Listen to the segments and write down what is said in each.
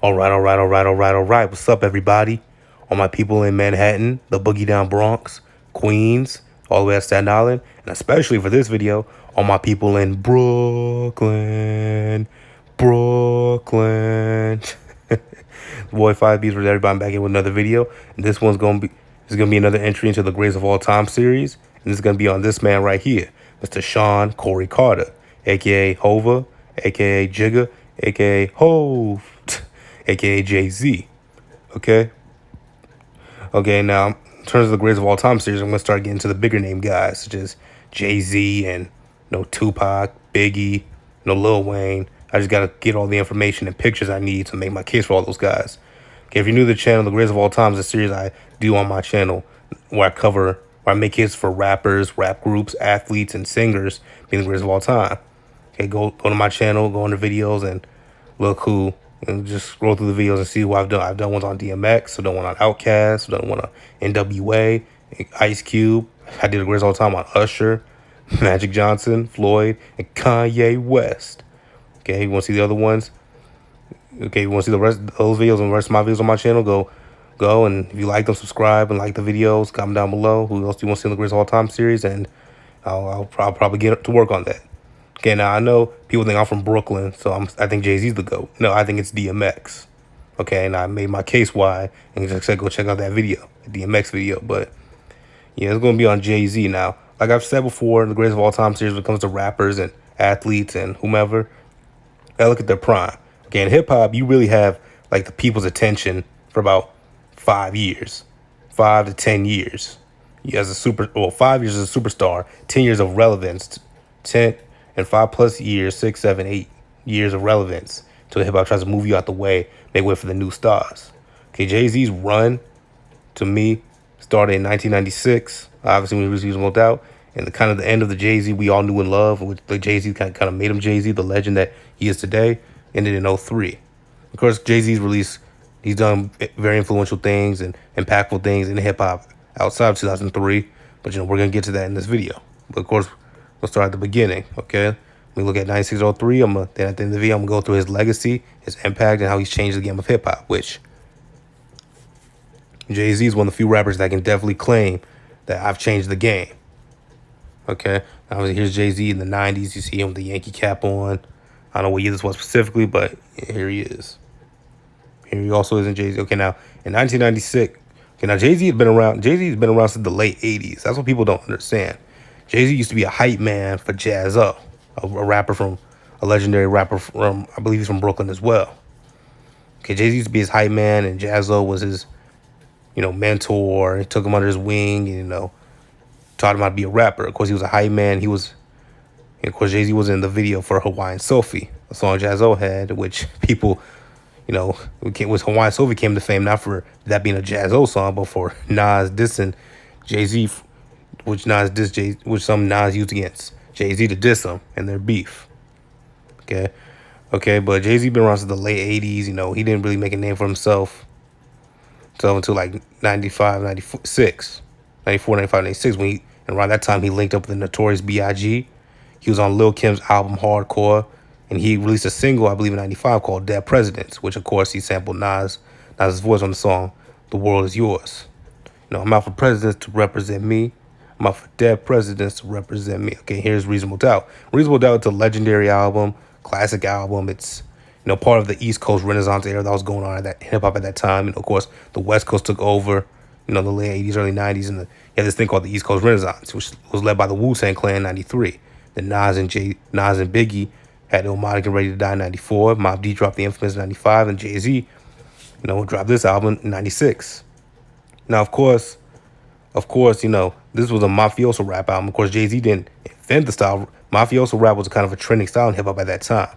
All right. What's up, everybody? All my people in Manhattan, the Boogie Down Bronx, Queens, all the way to Staten Island, and especially for this video, all my people in Brooklyn. Boy, 5Bs for everybody. I'm back here with another video, and this is gonna be another entry into the Greatest of All Time series, and this is gonna be on this man right here, Mr. Sean Corey Carter, aka Hova, aka Jigga, aka Hove, aka Jay-Z. Okay? Okay, now in terms of the Greatest of All Time series, I'm gonna start getting to the bigger name guys, such as Jay-Z and Tupac, Biggie, Lil Wayne. I just gotta get all the information and pictures I need to make my case for all those guys. Okay, if you're new to the channel, the Greatest of All Time is a series I do on my channel where I make cases for rappers, rap groups, athletes, and singers being the greatest of all time. Okay, go to my channel, go into videos, and look who, and just scroll through the videos and see what I've done. I've done ones on DMX, I've done one on Outkast, I've done one on NWA, Ice Cube. I did a greatest of all time on Usher, Magic Johnson, Floyd, and Kanye West. Okay, you want to see the other ones? Okay, you want to see the rest of those videos and the rest of my videos on my channel? Go, and if you like them, subscribe and like the videos. Comment down below who else do you want to see in the Greatest of All Time series, and I'll probably get to work on that. Okay, now I know people think I'm from Brooklyn, so I think Jay-Z's the GOAT. No, I think it's DMX. Okay, and I made my case why, and just said go check out that video, the DMX video. But yeah, it's gonna be on Jay-Z now. Like I've said before, the Greatest of All Time series, when it comes to rappers and athletes and whomever, I look at their prime. Okay, in hip hop, you really have like the people's attention for about 5 years, 5 to 10 years. As a 5 years as a superstar, 10 years of relevance, 10 and 5+ years, 6, 7, 8 years of relevance till hip hop tries to move you out the way, make way for the new stars. Okay, Jay-Z's run to me started in 1996, obviously when he was Reasonable Doubt, and the end of the Jay-Z we all knew and loved, which the Jay-Z kind of made him Jay-Z, the legend that he is today, ended in 03. Of course, Jay-Z's released, he's done very influential things and impactful things in hip hop outside of 2003, but we're gonna get to that in this video. But of course, we'll start at the beginning. Okay, we look at 9603. Then at the end of the video, I'm gonna go through his legacy, his impact, and how he's changed the game of hip hop. Which Jay-Z is one of the few rappers that can definitely claim that I've changed the game. Okay, now here's Jay-Z in the 90s. You see him with the Yankee cap on. I don't know what year this was specifically, but here he is. Here he also is in Jay-Z. Okay, now in 1996. Okay, now Jay-Z has been around. Jay-Z's been around since the late 80s. That's what people don't understand. Jay-Z used to be a hype man for Jaz-O, a legendary rapper from, I believe he's from Brooklyn as well. Okay, Jay-Z used to be his hype man, and Jaz-O was his, mentor. He took him under his wing, and taught him how to be a rapper. Of course, he was a hype man. Of course, Jay-Z was in the video for Hawaiian Sophie, a song Jaz-O had, which people, with Hawaiian Sophie came to fame not for that being a Jaz-O song, but for Nas dissing Jay-Z, which some Nas used against Jay-Z to diss him and their beef. Okay, but Jay-Z been around since the late 80s. He didn't really make a name for himself until like 95, 96, 94, 95, 96, and around that time he linked up with the Notorious B.I.G. He was on Lil Kim's album Hardcore, and he released a single, I believe in 95, called Dead Presidents, which of course he sampled Nas's voice on the song The World Is Yours. I'm out for presidents to represent me. I'm out for dead presidents to represent me. Okay, here's Reasonable Doubt. Reasonable Doubt is a legendary album, classic album. It's part of the East Coast Renaissance era that was going on at hip hop at that time. Of course, the West Coast took over, the late 80s, early 90s, and you had this thing called the East Coast Renaissance, which was led by the Wu-Tang Clan in 93. Then Nas and Biggie had Illmatic and Ready to Die in 94. Mobb Deep dropped The Infamous in 95, and Jay-Z, dropped this album in 96. Now, of course, this was a mafioso rap album. Of course, Jay-Z didn't invent the style. Mafioso rap was kind of a trending style in hip hop at that time.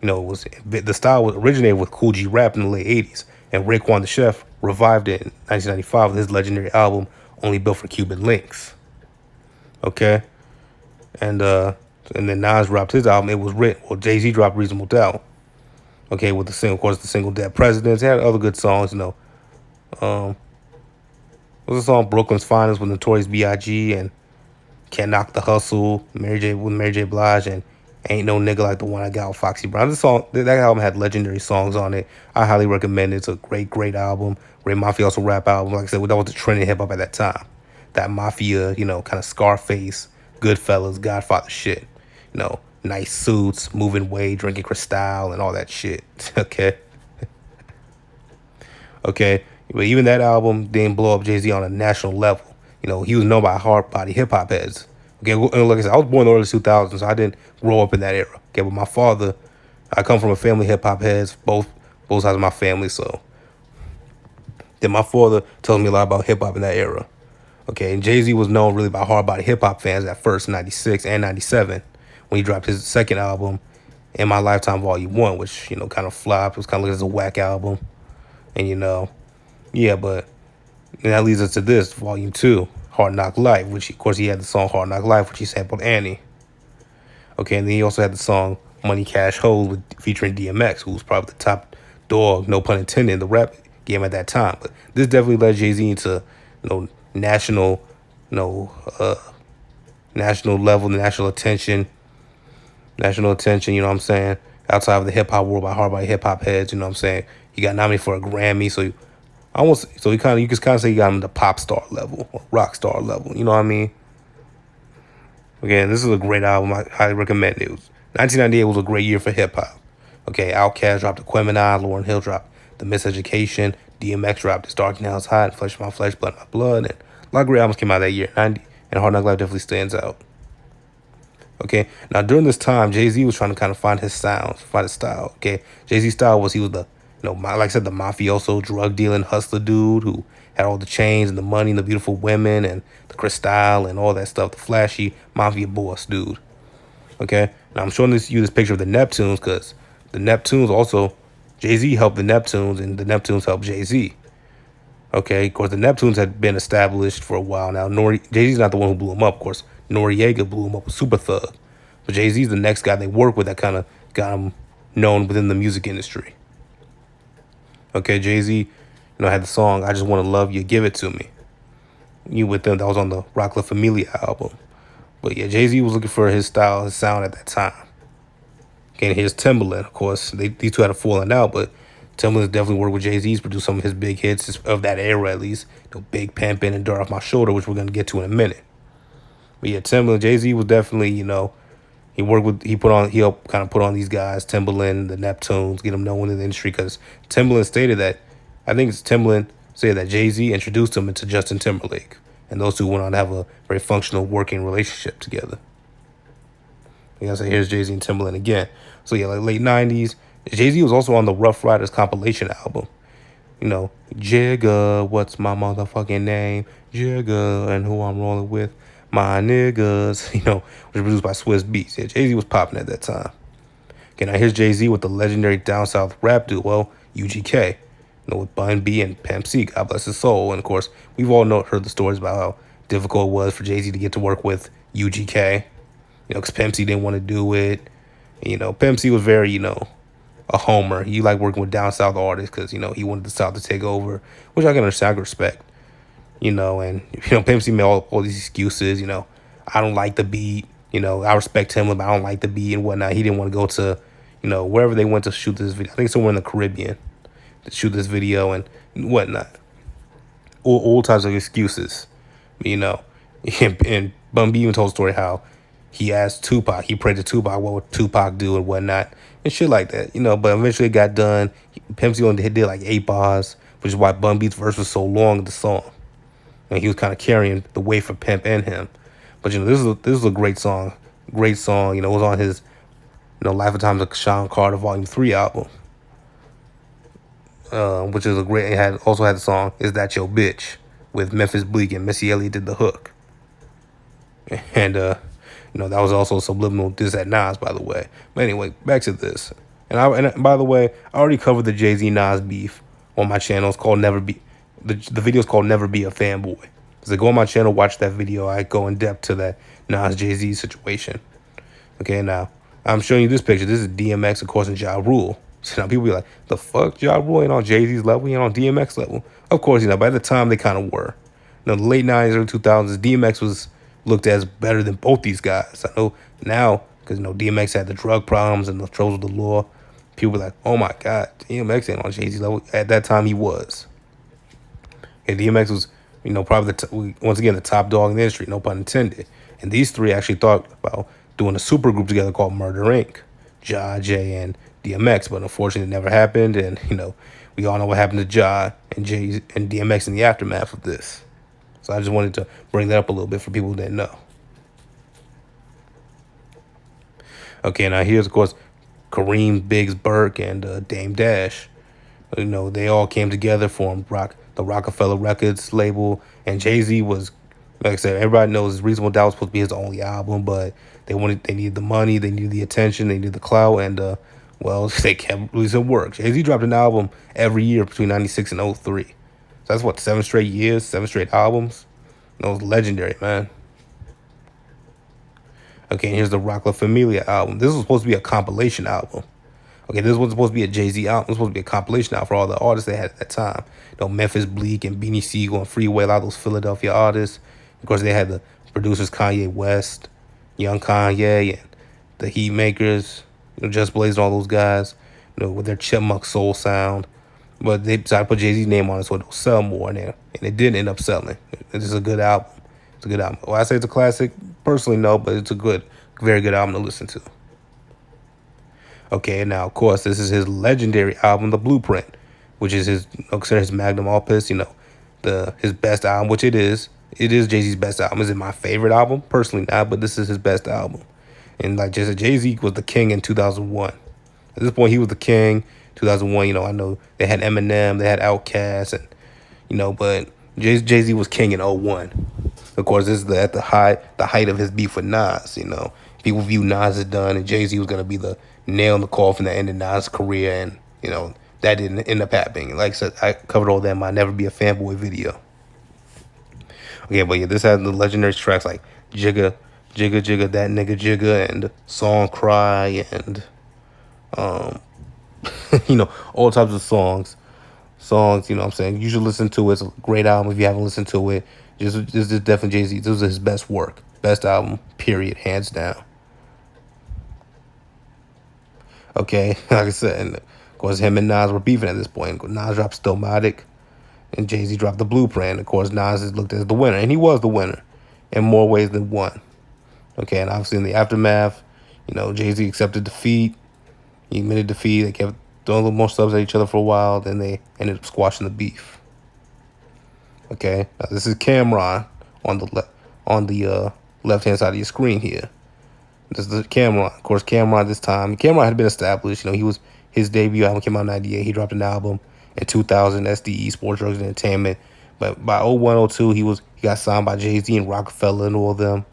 The style originated with Kool G Rap in the late 80s, and Raekwon the Chef revived it in 1995 with his legendary album Only Built for Cuban Links. Okay, and then Nas dropped his album. It was written. Well, Jay-Z dropped Reasonable Doubt. Okay, with the single Dead Presidents. He had other good songs. Was the song Brooklyn's Finest with Notorious B.I.G. and Can't Knock the Hustle, Mary J. Blige, and Ain't No Nigga Like the One I Got with Foxy Brown. This song, that album had legendary songs on it. I highly recommend it. It's a great album. Ray Mafioso rap album. Like I said, that was the trending hip hop at that time. That mafia, kind of Scarface, Goodfellas, Godfather shit. Nice suits, moving weight, drinking Cristal, and all that shit. Okay. Okay. But even that album didn't blow up Jay-Z on a national level. He was known by hard body hip hop heads. Okay, and like I said, I was born in the early 2000s, so I didn't grow up in that era. Okay, but my father, I come from a family of hip hop heads, both sides of my family, so then my father tells me a lot about hip hop in that era. Okay, and Jay-Z was known really by hard body hip hop fans at first, 96 and 97, when he dropped his second album, In My Lifetime Volume 1, which, kind of flopped. It was kind of looked as a whack album. And, yeah, but and that leads us to this, Volume 2, Hard Knock Life, which, of course, he had the song Hard Knock Life, which he sampled Annie. Okay, and then he also had the song Money Cash Hold featuring DMX, who was probably the top dog, no pun intended, in the rap game at that time. But this definitely led Jay-Z into, national, national level, national attention, you know what I'm saying? Outside of the hip hop world by hard body hip hop heads, you know what I'm saying? He got nominated for a Grammy, so you can kind of say he got him the pop star level or rock star level, you know what I mean? Again, this is a great album. I highly recommend it. 1998 was a great year for hip hop. Okay, Outkast dropped Aquemini, Lauryn Hill dropped The Miseducation, DMX dropped It's Dark Now It's Hot, Flesh My Flesh, Blood My Blood, and a lot of great albums came out that year. 90 and Hard Knock Life definitely stands out. Okay, now during this time, Jay-Z was trying to kind of find his sound, find his style. Okay, Jay-Z's style was he was the, like I said, the mafioso, drug dealing, hustler dude who had all the chains and the money and the beautiful women and the Cristal and all that stuff, the flashy mafia boss dude. Okay, now I'm showing you this picture of the Neptunes because the Neptunes also, Jay-Z helped the Neptunes and the Neptunes helped Jay-Z. Okay, of course, the Neptunes had been established for a while now. Jay-Z's not the one who blew him up, of course. Noriega blew him up with Super Thug. But Jay-Z's the next guy they work with that kind of got him known within the music industry. Okay, Jay-Z, had the song I Just Want to Love You, Give It To Me. You with them, that was on the Rock La Familia album. But yeah, Jay-Z was looking for his style, his sound at that time. Okay, and here's Timbaland, of course. These two had a falling out, but Timbaland definitely worked with Jay-Z. He's produced some of his big hits of that era, at least. Big Pimpin' and Dirt Off My Shoulder, which we're going to get to in a minute. But yeah, Timbaland, Jay-Z was definitely, he helped kind of put on these guys, Timbaland, the Neptunes, get them known in the industry because Timbaland stated that, I think it's Timbaland said that Jay-Z introduced him into Justin Timberlake. And those two went on to have a very functional working relationship together. So here's Jay-Z and Timbaland again. So yeah, like late 90s. Jay-Z was also on the Rough Riders compilation album. Jigga, what's my motherfucking name? Jigga, and who I'm rolling with. My niggas, which was produced by Swizz Beatz. Yeah, Jay-Z was popping at that time. Okay, now here's Jay-Z with the legendary down south rap duo, UGK. With Bun B and Pimp C, God bless his soul. And of course, we've all heard the stories about how difficult it was for Jay-Z to get to work with UGK. Because Pimp C didn't want to do it. Pimp C was very, a homer. He liked working with down south artists because, he wanted the South to take over, which I can understand, I can respect. And Pimp C made all these excuses. I don't like the beat. I respect him, but I don't like the beat and whatnot. He didn't want to go to, wherever they went to shoot this video. I think somewhere in the Caribbean to shoot this video and whatnot. All types of excuses, And Bun B even told a story how he asked Tupac, he prayed to Tupac, what would Tupac do and whatnot, and shit like that, But eventually it got done. Pimp C only did like 8 bars, which is why Bun B's verse was so long in the song. And he was kind of carrying the weight for Pimp and him. But this is a great song. Great song. It was on his Life of Times of Sean Carter Volume 3 album. Which is a great. It also had the song "Is That Your Bitch" with Memphis Bleek and Missy Elliott did the hook. And that was also subliminal diss at Nas, by the way. But anyway, back to this. And by the way, I already covered the Jay-Z Nas beef on my channel. It's called Never Be. The video is called Never Be a Fanboy. So go on my channel, watch that video. I go in depth to that Nas Jay-Z situation. Okay, now I'm showing you this picture. This is DMX, of course, and Ja Rule. So now people be like, the fuck, Ja Rule ain't on Jay-Z's level, he ain't on DMX level. Of course, by the time they kind of were. The late 90s, early 2000s, DMX was looked as better than both these guys. I know now because DMX had the drug problems and the troubles with the law. People were like, "Oh my God, DMX ain't on Jay-Z level." At that time, he was. And DMX was, probably once again the top dog in the industry, no pun intended. And these three actually thought about doing a super group together called Murder Inc. Ja, Jay, and DMX, but unfortunately, it never happened. And we all know what happened to Ja and Jay and DMX in the aftermath of this. So I just wanted to bring that up a little bit for people who didn't know. Okay, now here's of course Kareem, Biggs, Burke, and Dame Dash. They all came together, formed the Rockefeller Records label, and Jay-Z was, like I said, everybody knows Reasonable Doubt was supposed to be his only album, but they needed the money, they needed the attention, they needed the clout, and well, they kept releasing work. Jay-Z dropped an album every year between '96 and '03. So that's what, 7 straight years, 7 straight albums. That was legendary, man. Okay, and here's the Rock La Familia album. This was supposed to be a compilation album. Okay, this wasn't supposed to be a Jay-Z album. It was supposed to be a compilation album for all the artists they had at that time. Memphis Bleak and Beanie Siegel and Freeway, a lot of those Philadelphia artists. Of course, they had the producers Kanye West, Young Kanye, and the Heat Makers, Just Blaze and all those guys, with their Chipmunk soul sound. But they decided to put Jay-Z's name on it so it'll sell more, and it did end up selling. It's a good album. It's a good album. Well, I say it's a classic. Personally, no, but it's a very good album to listen to. Okay, now of course this is his legendary album, The Blueprint, which is considered his magnum opus. His best album, which it is. It is Jay-Z's best album. Is it my favorite album? Personally, not, but this is his best album. And like just Jay-Z was the king in 2001. At this point, he was the king. 2001, I know they had Eminem, they had Outkast, and but Jay-Z was king in '01. Of course, this is at the height of his beef with Nas. People view Nas as done, and Jay-Z was gonna be the nail in the coffin that ended Nas' career, and that didn't end up happening. Like I said, I covered all that in my Never Be a Fanboy video. Okay, but yeah, this has the legendary tracks like Jigga, Jigga, Jigga, That Nigga Jigga, and Song Cry, and all types of songs. What I'm saying? You should listen to it. It's a great album if you haven't listened to it. This is definitely Jay-Z. This was his best work. Best album, period, hands down. Okay, like I said, and of course him and Nas were beefing at this point. Nas dropped Stillmatic, and Jay-Z dropped The Blueprint. Of course, Nas is looked as the winner, and he was the winner in more ways than one. Okay, and obviously in the aftermath, Jay-Z accepted defeat. He admitted defeat. They kept throwing a little more subs at each other for a while. Then they ended up squashing the beef. Okay, now this is Cameron on the left-hand side of your screen here. This is the Cameron. Of course, Cameron this time. Cameron had been established. His debut album came out in '98. He dropped an album in 2000, SDE, Sports, Drugs, and Entertainment. But by '01, '02, he got signed by Jay-Z and Rockefeller and all of them.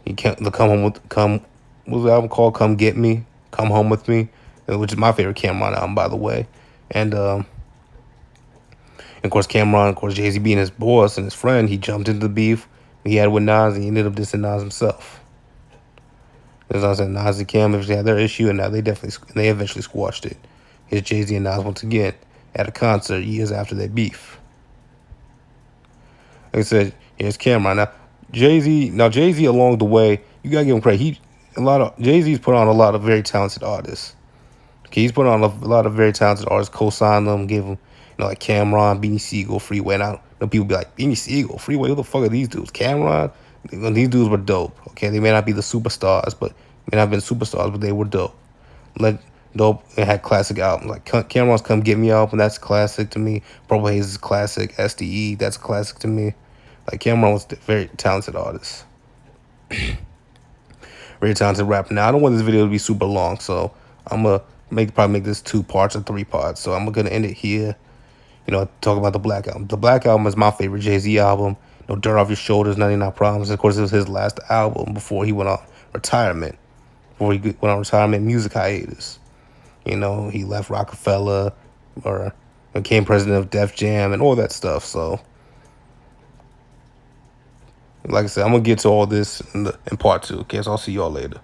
He can't what was the album called? Come Get Me, Come Home With Me, which is my favorite Cameron album, by the way. And of course, Jay-Z being his boss and his friend, he jumped into the beef he had with Nas, and he ended up dissing Nas himself. As I said, Nas and Cam eventually had their issue, and now they eventually squashed it. Here's Jay-Z and Nas once again at a concert years after their beef. Like I said, here's Cameron. Now Jay-Z along the way, you gotta give him credit. Jay-Z's put on a lot of very talented artists. Okay, he's put on a lot of very talented artists, co-signed them, gave them, like Cameron, Beanie Siegel, Freeway. Now, people be like, Beanie Siegel, Freeway, who the fuck are these dudes? Cameron, these dudes were dope. Okay, they may not be the superstars, but they were dope. Dope and had classic albums. Like Cameron's Come Get Me album, that's classic to me. Purple Haze is classic. SDE, that's classic to me. Like Cameron was a very talented artist. Very talented rapper. Now, I don't want this video to be super long, so I'm going to probably make this 2 parts or 3 parts. So I'm going to end it here. Talk about the Black Album. The Black Album is my favorite Jay-Z album. Dirt Off Your Shoulders, 99 Problems. Of course, it was his last album before he went on retirement. Music hiatus. He left Rockefeller or became president of Def Jam and all that stuff. So, like I said, I'm going to get to all this in part 2. Okay, so I'll see y'all later.